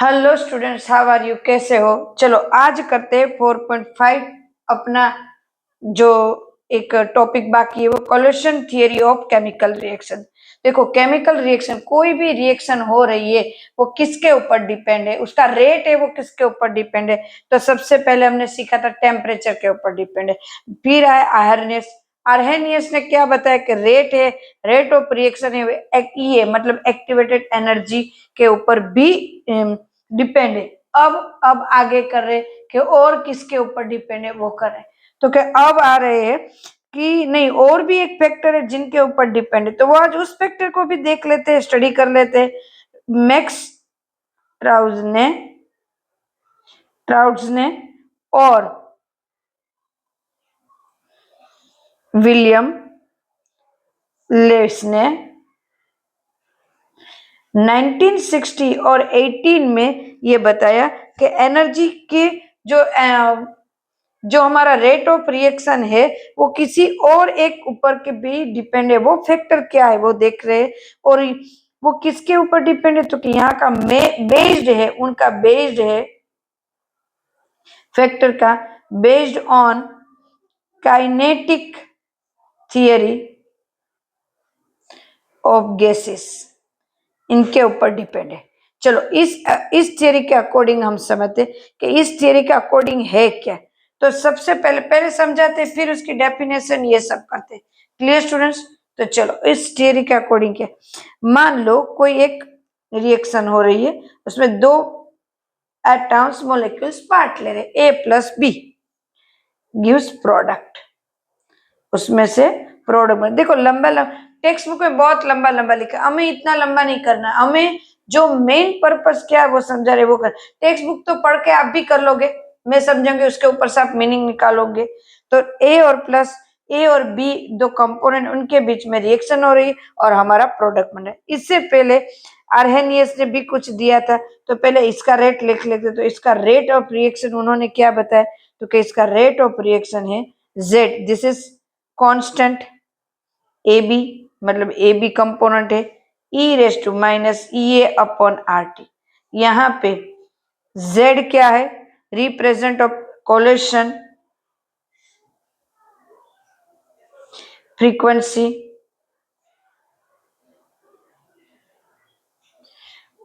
Hello students, how are you? कैसे हो? चलो आज करते हैं 4.5 अपना जो एक टॉपिक बाकी है वो coalition theory of chemical reaction. देखो, केमिकल रिएक्शन कोई भी रिएक्शन हो रही है वो किसके ऊपर डिपेंड है, उसका रेट है वो किसके ऊपर डिपेंड है। तो सबसे पहले हमने सीखा था टेम्परेचर के ऊपर डिपेंड है। फिर आया आर्हेनियस। आर्हेनियस ने क्या बताया कि रेट है, रेट ऑफ रिएक्शन है, ये मतलब एक्टिवेटेड एनर्जी के ऊपर भी डिपेंड है। अब आगे कर रहे कि और किसके ऊपर डिपेंड है वो कर रहे। तो क्या अब आ रहे हैं कि नहीं, और भी एक फैक्टर है जिनके ऊपर डिपेंड है, तो वो आज उस फैक्टर को भी देख लेते हैं, स्टडी कर लेते हैं। मैक्स ट्राउज ने और विलियम लेव्स ने 1960 और 18 में ये बताया कि एनर्जी के जो हमारा रेट ऑफ रिएक्शन है वो किसी और एक ऊपर के भी डिपेंड है। वो फैक्टर क्या है वो देख रहे हैं। और वो किसके ऊपर डिपेंड है, तो कि यहाँ का बेस्ड है, उनका बेस्ड है फैक्टर का based on kinetic theory of gases, इनके ऊपर डिपेंड है। चलो इस थियरी के अकॉर्डिंग हम समझते कि इस थियरी के अकॉर्डिंग है क्या। तो सबसे पहले समझाते, फिर उसकी डेफिनेशन ये सब करते। Clear students? तो चलो इस थियरी के अकॉर्डिंग क्या, मान लो कोई एक रिएक्शन हो रही है, उसमें दो एटम्स मोलिक्यूल्स पार्ट ले रहे, ए प्लस बी गिव्स प्रोडक्ट। उसमें से प्रोडक्ट में देखो लंबा टेक्स्ट बुक में बहुत लंबा लंबा लिखा, हमें इतना लंबा नहीं करना, हमें जो मेन पर्पस क्या है वो समझा रहे वो कर। टेक्स्ट बुक तो पढ़ के आप भी कर लोगे, मैं समझाऊंगी, उसके ऊपर से आप मीनिंग निकालोगे। तो ए और बी दो कंपोनेंट, उनके बीच में रिएक्शन हो रही है और हमारा प्रोडक्ट बन रहा है। इससे पहले आर्हेनियस ने भी कुछ दिया था, तो पहले इसका रेट लिख लेते। तो इसका रेट ऑफ रिएक्शन उन्होंने क्या बताया, तो कि इसका रेट ऑफ रिएक्शन है Z, this is constant. A B मतलब ए बी कंपोनेंट है, e raise to minus E A upon R T. यहाँ पे Z क्या है, represent of collision frequency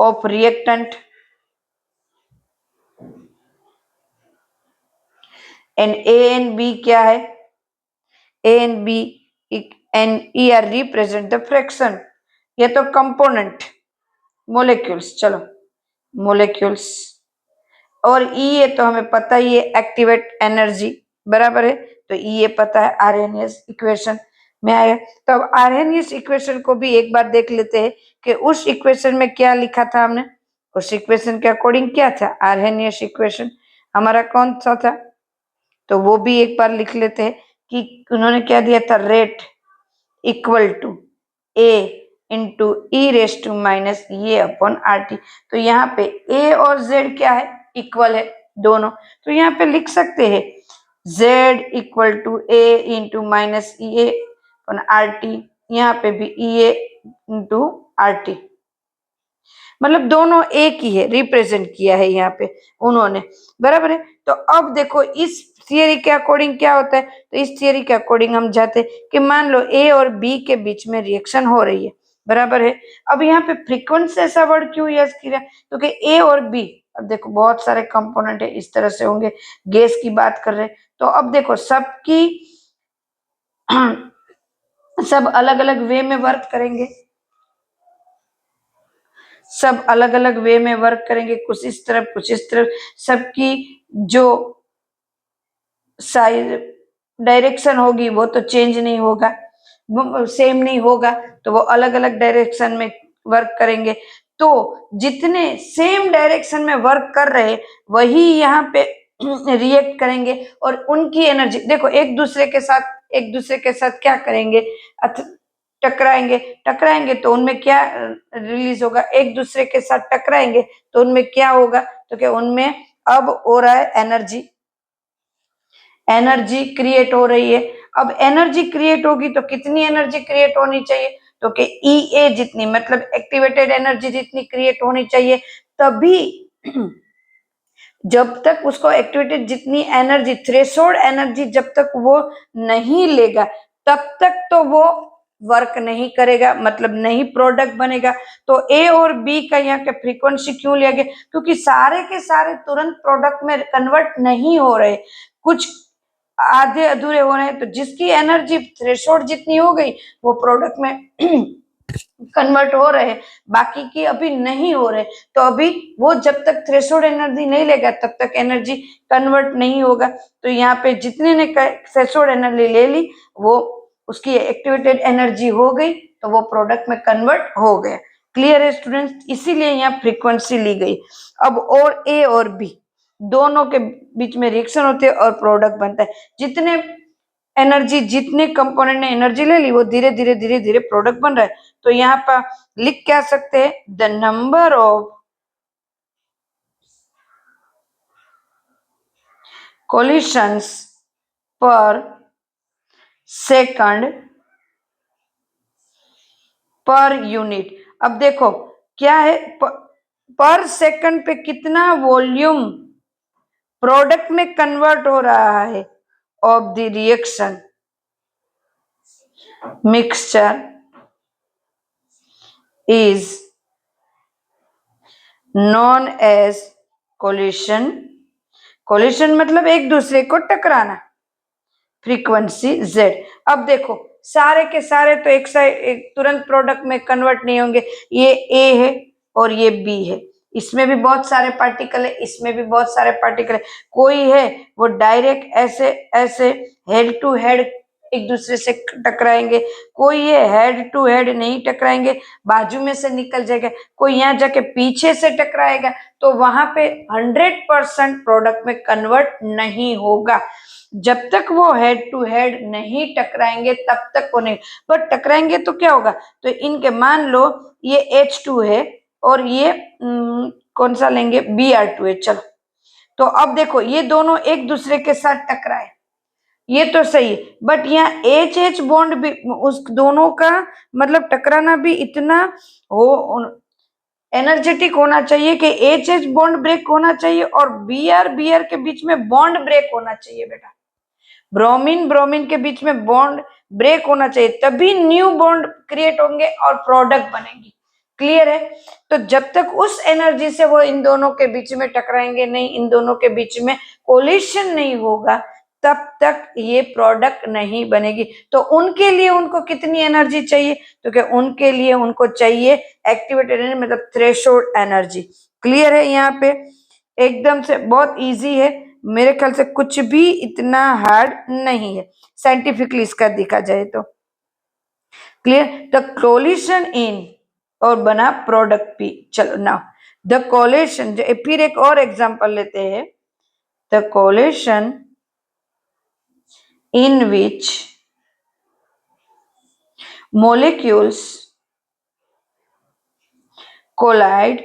of reactant and A and B क्या है, A and B and E are represent the fraction, ये तो component molecules. चलो molecules और ई ये तो हमें पता ही है एक्टिवेट एनर्जी, बराबर है। तो ई ये पता है, आर्हेनियस इक्वेशन में आया। तो अब आर्हेनियस इक्वेशन को भी एक बार देख लेते हैं कि उस इक्वेशन में क्या लिखा था हमने। उस इक्वेशन के अकॉर्डिंग क्या था, आर्हेनियस इक्वेशन हमारा कौन सा था, तो वो भी एक बार लिख लेते हैं कि उन्होंने क्या दिया था, rate equal to A into E raise to minus ये अपॉन आर टी। तो यहाँ पे ए और जेड क्या है, इक्वल है दोनों। तो यहाँ पे लिख सकते हैं z equal to A into minus E A upon R T, यहाँ पे भी E A into R T, मतलब दोनों एक ही है, रिप्रेजेंट किया है यहाँ पे उन्होंने, बराबर है। तो अब देखो इस थियरी के अकॉर्डिंग क्या होता है, तो इस थियरी के अकॉर्डिंग हम जाते कि मान लो ए और बी के बीच में रिएक्शन हो रही है, बराबर है। अब यहाँ पे फ्रीक्वेंसी ऐसा वर्ड क्यों यूज किया, क्योंकि ए और बी, अब देखो बहुत सारे कंपोनेंट है, इस तरह से होंगे, गैस की बात कर रहे हैं। तो अब देखो सबकी सब अलग अलग वे में वर्क करेंगे, सब अलग अलग वे में वर्क करेंगे, कुछ इस तरफ कुछ इस तरफ, सबकी जो साइज डायरेक्शन होगी वो तो चेंज नहीं होगा, सेम नहीं होगा, तो वो अलग अलग डायरेक्शन में वर्क करेंगे। तो जितने सेम डायरेक्शन में वर्क कर रहे वही यहाँ पे रिएक्ट करेंगे और उनकी एनर्जी देखो एक दूसरे के साथ क्या करेंगे, टकराएंगे। टकराएंगे तो उनमें क्या रिलीज होगा, एक दूसरे के साथ टकराएंगे तो उनमें क्या होगा, तो क्या उनमें अब हो रहा है एनर्जी क्रिएट हो रही है। अब एनर्जी क्रिएट होगी तो कितनी एनर्जी क्रिएट होनी चाहिए, तो कि ई ए जितनी मतलब एक्टिवेटेड एनर्जी जितनी क्रिएट होनी चाहिए, तभी जब तक उसको एक्टिवेटेड जितनी एनर्जी, थ्रेशोल्ड एनर्जी जब तक वो नहीं लेगा तब तक तो वो वर्क नहीं करेगा, मतलब नहीं प्रोडक्ट बनेगा। तो ए और बी का यहाँ के फ्रीक्वेंसी क्यों लिया गया? क्योंकि सारे के सारे तुरंत प्रोडक्ट में कन्वर्ट नहीं हो रहे, कुछ आधे अधूरे हो रहे हैं। तो जिसकी एनर्जी थ्रेशोल्ड जितनी हो गई वो प्रोडक्ट में कन्वर्ट हो रहे, बाकी की अभी नहीं हो रहे। तो अभी वो जब तक थ्रेशोल्ड एनर्जी नहीं लेगा तब तक एनर्जी कन्वर्ट नहीं होगा। तो यहाँ पे जितने ने थ्रेशोल्ड एनर्जी ले ली वो उसकी एक्टिवेटेड एनर्जी हो गई, तो वो प्रोडक्ट में कन्वर्ट हो गया। क्लियर है स्टूडेंट्स? इसीलिए यहाँ फ्रीक्वेंसी ली गई। अब और ए और बी दोनों के बीच में रिएक्शन होते हैं और प्रोडक्ट बनता है। जितने एनर्जी, जितने कंपोनेंट ने एनर्जी ले ली वो धीरे धीरे धीरे धीरे प्रोडक्ट बन रहा है। तो यहाँ पर लिख क्या सकते हैं? द नंबर ऑफ कोलिशंस पर सेकंड पर यूनिट। अब देखो क्या है, पर सेकंड पे कितना वॉल्यूम प्रोडक्ट में कन्वर्ट हो रहा है of the reaction mixture is known as collision। Collision मतलब एक दूसरे को टकराना, फ्रीक्वेंसी z। अब देखो सारे के सारे तो एक साइड तुरंत प्रोडक्ट में कन्वर्ट नहीं होंगे। ये a है और ये b है, इसमें भी बहुत सारे पार्टिकल है, इसमें भी बहुत सारे पार्टिकल है। कोई है वो डायरेक्ट ऐसे ऐसे हेड टू हेड एक दूसरे से टकराएंगे, कोई ये हेड टू हेड नहीं टकराएंगे, बाजू में से निकल जाएगा, कोई यहाँ जाके पीछे से टकराएगा। तो वहां पे 100% प्रोडक्ट में कन्वर्ट नहीं होगा। जब तक वो हेड टू हेड नहीं टकराएंगे तब तक वो नहीं, पर टकराएंगे तो क्या होगा? तो इनके मान लो ये H2 है और ये कौन सा लेंगे? Br2 है। चलो तो अब देखो ये दोनों एक दूसरे के साथ टकराए, ये तो सही है, बट यहाँ एच एच बॉन्ड भी उस दोनों का मतलब टकराना भी इतना हो एनर्जेटिक होना चाहिए कि एच एच बॉन्ड ब्रेक होना चाहिए और बी आर के बीच में बॉन्ड ब्रेक होना चाहिए बेटा। ब्रोमीन ब्रोमीन के बीच में बॉन्ड ब्रेक होना चाहिए, तभी न्यू बॉन्ड क्रिएट होंगे और प्रोडक्ट बनेगी। क्लियर है? तो जब तक उस एनर्जी से वो इन दोनों के बीच में टकराएंगे नहीं, इन दोनों के बीच में कोलिशन नहीं होगा, तब तक ये प्रोडक्ट नहीं बनेगी। तो उनके लिए उनको कितनी एनर्जी चाहिए? तो क्या उनके लिए उनको चाहिए एक्टिवेटेड एनर्जी, मतलब थ्रेशोल्ड एनर्जी। क्लियर है? यहाँ पे एकदम से बहुत इजी है, मेरे ख्याल से कुछ भी इतना हार्ड नहीं है साइंटिफिकली इसका देखा जाए तो। क्लियर? द कोलिशन इन और बना प्रोडक्ट पी। चलो नाउ द कोलिशन, जो फिर एक और एग्जांपल लेते हैं। The collision in which molecules collides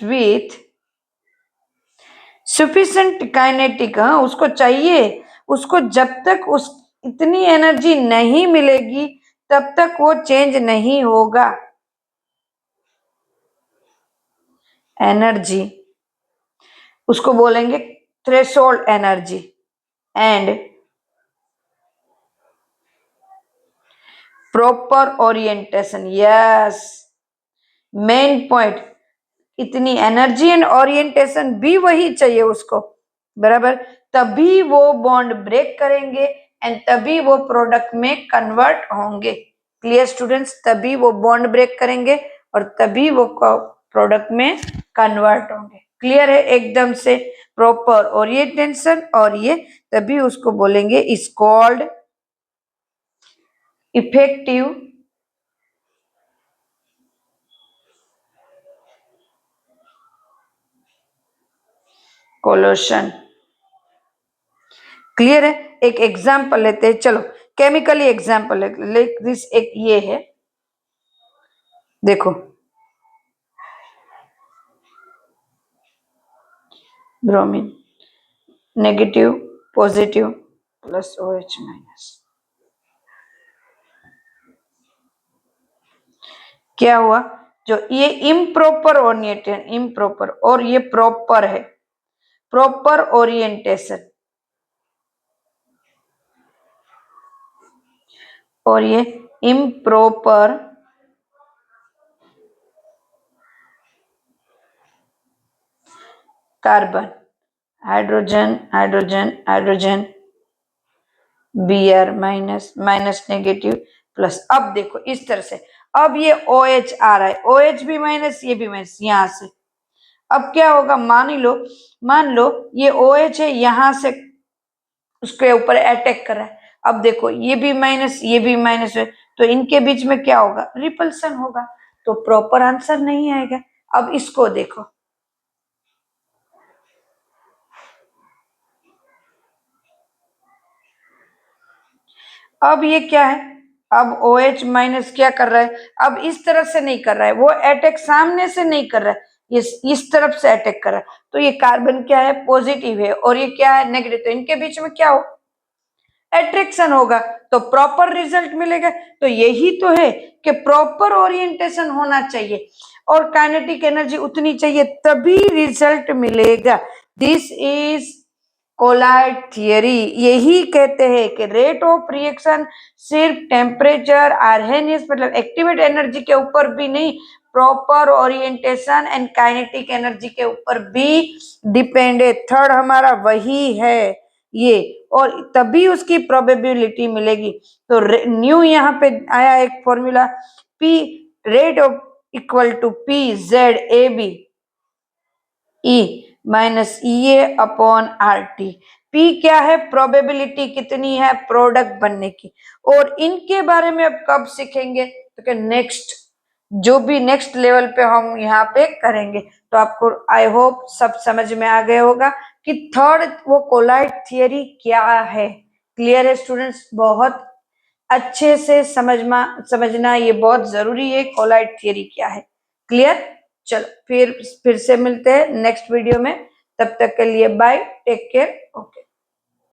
with sufficient kinetic। हाँ उसको चाहिए, उसको जब तक उस इतनी एनर्जी नहीं मिलेगी तब तक वो चेंज नहीं होगा। एनर्जी उसको बोलेंगे threshold energy and proper orientation. Yes, main point, इतनी एनर्जी एंड ओरिएंटेशन भी वही चाहिए उसको, बराबर, तभी वो बॉन्ड ब्रेक करेंगे एंड तभी वो प्रोडक्ट में कन्वर्ट होंगे। Clear students? तभी वो बॉन्ड ब्रेक करेंगे और तभी वो प्रोडक्ट में कन्वर्ट होंगे। क्लियर है एकदम से? प्रॉपर ओरिएंटेशन और ये तभी उसको बोलेंगे is called effective collision. Clear है? एक एग्जाम्पल लेते हैं, चलो केमिकली एग्जाम्पल लेट दिस। एक ये है, देखो bromine negative positive plus OH minus. क्या हुआ? जो ये इम्प्रॉपर ओरिएंटेशन, इम्प्रॉपर, और ये प्रॉपर है, प्रॉपर ओरिएंटेशन, और ये improper carbon, hydrogen hydrogen hydrogen, Br minus minus negative plus. अब देखो इस तरह से, अब ये OH आ रहा है, OH भी माइनस, ये भी माइनस, यहां से अब क्या होगा, मान लो ये OH है, यहां से उसके ऊपर अटैक कर रहा है। अब देखो ये भी माइनस, ये भी माइनस है, तो इनके बीच में क्या होगा, रिपल्सन होगा, तो प्रॉपर आंसर नहीं आएगा। अब इसको देखो, अब ये क्या है, अब OH माइनस क्या कर रहा है, अब इस तरह से नहीं कर रहा है, वो अटैक सामने से नहीं कर रहा है, ये इस तरफ से अटैक कर रहा है, तो ये कार्बन क्या है, पॉजिटिव है, और ये क्या है, नेगेटिव, तो इनके बीच में क्या हो, एट्रैक्शन होगा, तो प्रॉपर रिजल्ट मिलेगा। तो यही तो है कि प्रॉपर ओरिएंटेशन होना चाहिए और काइनेटिक एनर्जी उतनी चाहिए, तभी रिजल्ट मिलेगा। This is collide theory. यही कहते हैं कि रेट ऑफ रिएक्शन सिर्फ टेम्परेचर, आर्हेनियस मतलब एक्टिवेट एनर्जी के ऊपर भी नहीं, proper orientation and kinetic energy के ऊपर भी डिपेंड है। थर्ड हमारा वही है ये, और तभी उसकी प्रोबेबिलिटी मिलेगी। तो न्यू यहाँ पे आया एक formula, P rate of equal to PZAB E माइनस EA अपॉन RT। P क्या है, प्रोबेबिलिटी कितनी है प्रोडक्ट बनने की, और इनके बारे में अब कब सीखेंगे, तो नेक्स्ट, जो भी नेक्स्ट लेवल पे हम यहाँ पे करेंगे। तो आपको आई होप सब समझ में आ गया होगा कि थर्ड वो कोलाइड थियरी क्या है। क्लियर है स्टूडेंट्स, बहुत अच्छे से समझना ये बहुत जरूरी है, कोलाइड थियरी क्या है। क्लियर, चलो फिर से मिलते हैं नेक्स्ट वीडियो में, तब तक के लिए बाय, टेक केयर, ओके।